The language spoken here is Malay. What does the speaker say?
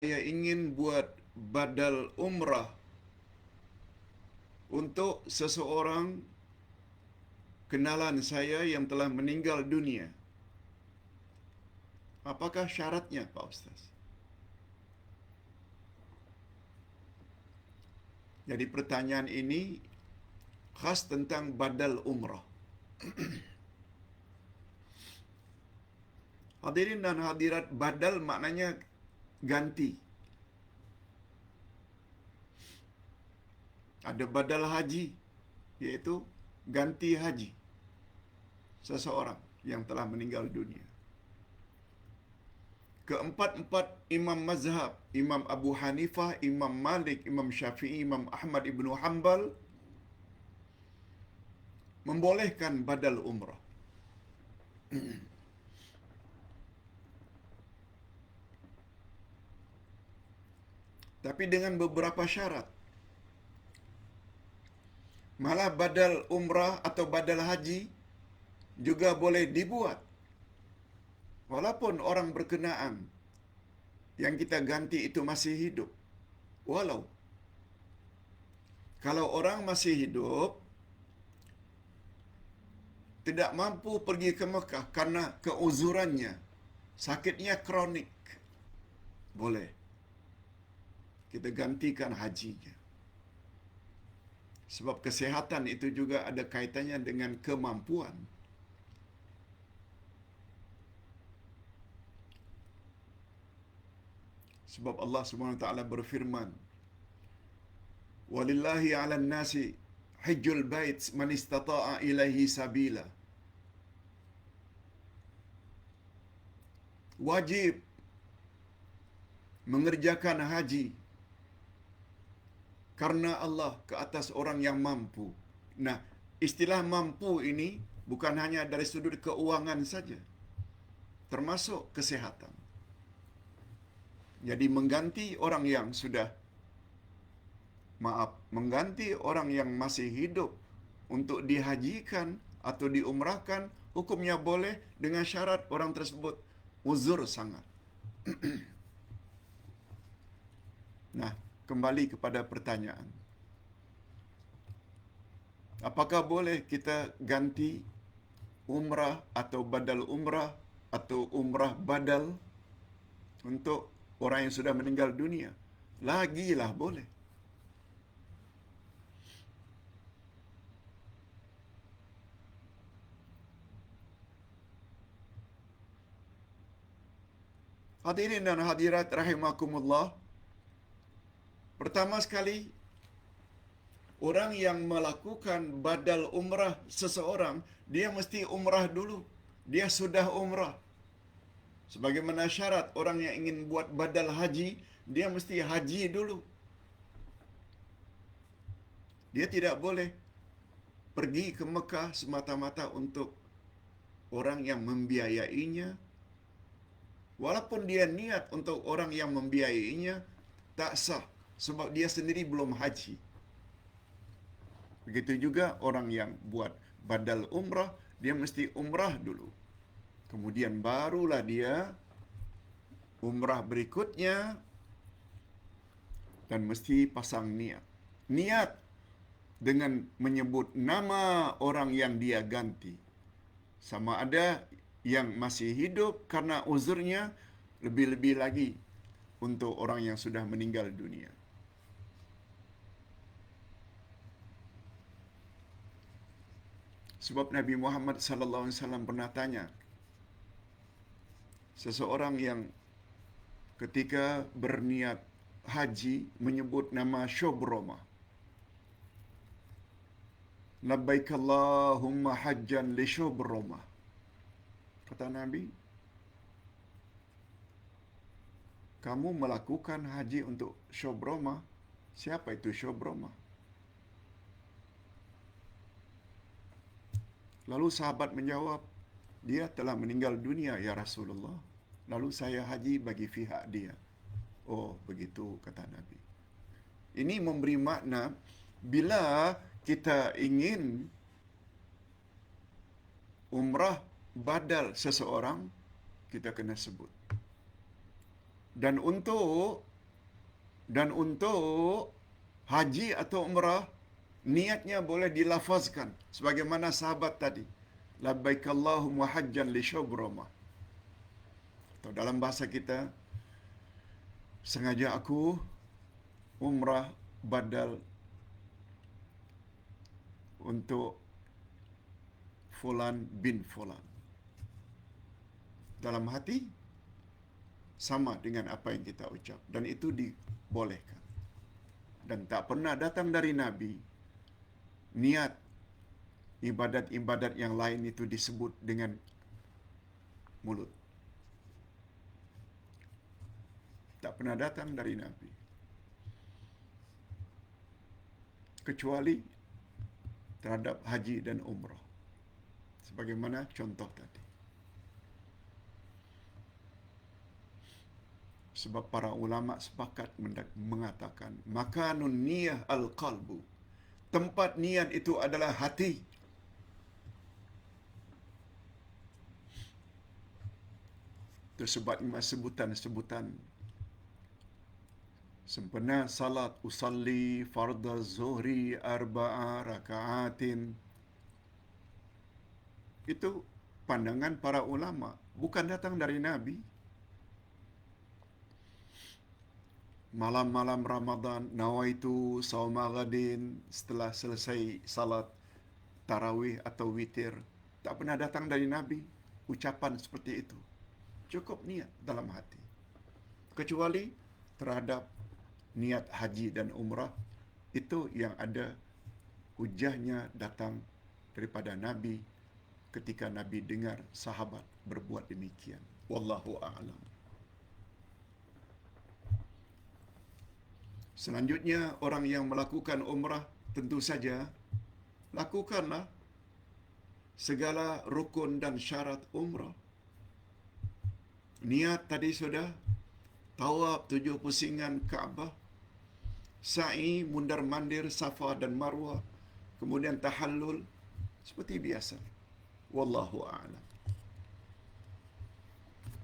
saya ingin buat badal umrah untuk seseorang kenalan saya yang telah meninggal dunia. Apakah syaratnya, Pak Ustaz? Jadi pertanyaan ini khas tentang badal umrah. Hadirin dan hadirat, badal maknanya ganti. Ada badal haji, iaitu ganti haji seseorang yang telah meninggal dunia. Keempat-empat imam mazhab, Imam Abu Hanifah, Imam Malik, Imam Syafi'i, Imam Ahmad ibnu Hanbal membolehkan badal umrah. Tapi dengan beberapa syarat. Malah badal umrah atau badal haji juga boleh dibuat walaupun orang berkenaan yang kita ganti itu masih hidup. Walau kalau orang masih hidup tidak mampu pergi ke Mekah karena keuzurannya, sakitnya kronik, boleh kita gantikan hajinya. Sebab kesehatan itu juga ada kaitannya dengan kemampuan. Sebab Allah Subhanahu wa taala berfirman, "Walillahi 'alan nasi hajjul bait man istata'a ilaihi sabila." Wajib mengerjakan haji karena Allah ke atas orang yang mampu. Nah, istilah mampu ini bukan hanya dari sudut keuangan saja, termasuk kesehatan. Jadi mengganti orang yang sudah mengganti orang yang masih hidup untuk dihajikan atau diumrahkan, hukumnya boleh dengan syarat orang tersebut uzur sangat. Nah, kembali kepada pertanyaan. Apakah boleh kita ganti umrah atau badal umrah atau umrah badal untuk orang yang sudah meninggal dunia? Lagilah boleh. Hadirin dan hadirat rahimakumullah. Pertama sekali, orang yang melakukan badal umrah seseorang, dia mesti umrah dulu. Dia sudah umrah. Sebagaimana syarat orang yang ingin buat badal haji, dia mesti haji dulu. Dia tidak boleh pergi ke Mekah semata-mata untuk orang yang membiayainya. Walaupun dia niat untuk orang yang membiayainya, tak sah. Sebab dia sendiri belum haji. Begitu juga orang yang buat badal umrah, dia mesti umrah dulu. Kemudian barulah dia umrah berikutnya dan mesti pasang niat. Niat dengan menyebut nama orang yang dia ganti. Sama ada yang masih hidup karena uzurnya, lebih-lebih lagi untuk orang yang sudah meninggal dunia. Sebab Nabi Muhammad sallallahu alaihi wasallam pernah tanya, seseorang yang ketika berniat haji menyebut nama Syubromah. Labbaik Allahumma hajjan li Syubromah. Kata Nabi, kamu melakukan haji untuk Syubromah. Siapa itu Syubromah? Lalu sahabat menjawab, dia telah meninggal dunia ya Rasulullah. Lalu saya haji bagi pihak dia. Oh, begitu kata Nabi. Ini memberi makna bila kita ingin umrah badal seseorang, kita kena sebut. Dan untuk Dan untuk haji atau umrah, niatnya boleh dilafazkan sebagaimana sahabat tadi, labbaik Allahumma hajjan li syubrama. Atau dalam bahasa kita, sengaja aku umrah badal untuk fulan bin fulan. Dalam hati sama dengan apa yang kita ucap, dan itu dibolehkan. Dan tak pernah datang dari Nabi niat ibadat-ibadat yang lain itu disebut dengan mulut. Tak pernah datang dari Nabi. Kecuali terhadap haji dan umrah. Sebagaimana contoh tadi. Sebab para ulama sepakat mengatakan, makanun niyah al-qalbu. Tempat niat itu adalah hati. Tersebat sebutan-sebutan sempena salat usalli fardhu zuhri arba'a raka'atin. Itu pandangan para ulama, bukan datang dari Nabi. Malam-malam Ramadan, nawaitu sauma ghadin, setelah selesai salat tarawih atau witir, tak pernah datang dari Nabi ucapan seperti itu. Cukup niat dalam hati. Kecuali terhadap niat haji dan umrah, itu yang ada hujahnya datang daripada Nabi ketika Nabi dengar sahabat berbuat demikian. Wallahu a'lam. Selanjutnya, orang yang melakukan umrah, tentu saja lakukanlah segala rukun dan syarat umrah. Niat tadi sudah, tawaf 7 pusingan Kaabah, sa'i mundar-mandir Safa dan Marwah, kemudian tahallul seperti biasa. Wallahu a'lam.